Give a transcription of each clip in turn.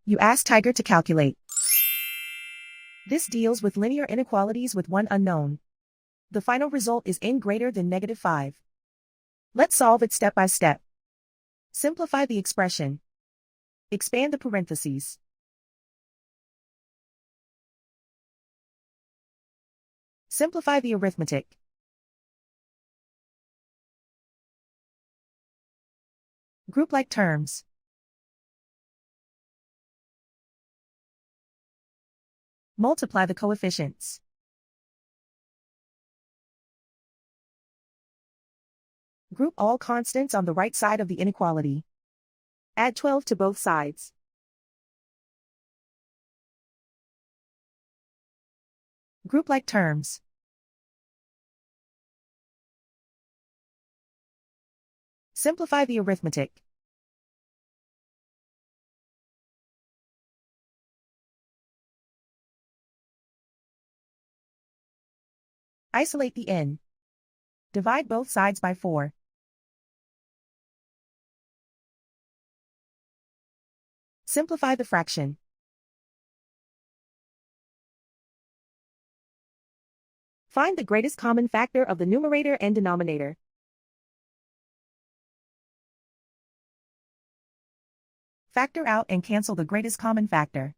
You ask Tiger to calculate. This deals with linear inequalities with one unknown. The final result is n greater than -5. Let's solve it step by step. Simplify the expression. Expand the parentheses. Simplify the arithmetic. Group like terms. Multiply the coefficients. Group all constants on the right side of the inequality. Add 12 to both sides. Group like terms. Simplify the arithmetic. Isolate the n. Divide both sides by 4. Simplify the fraction. Find the greatest common factor of the numerator and denominator. Factor out and cancel the greatest common factor.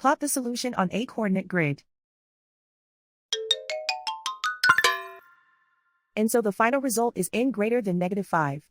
Plot the solution on a coordinate grid. And so the final result is n greater than -5.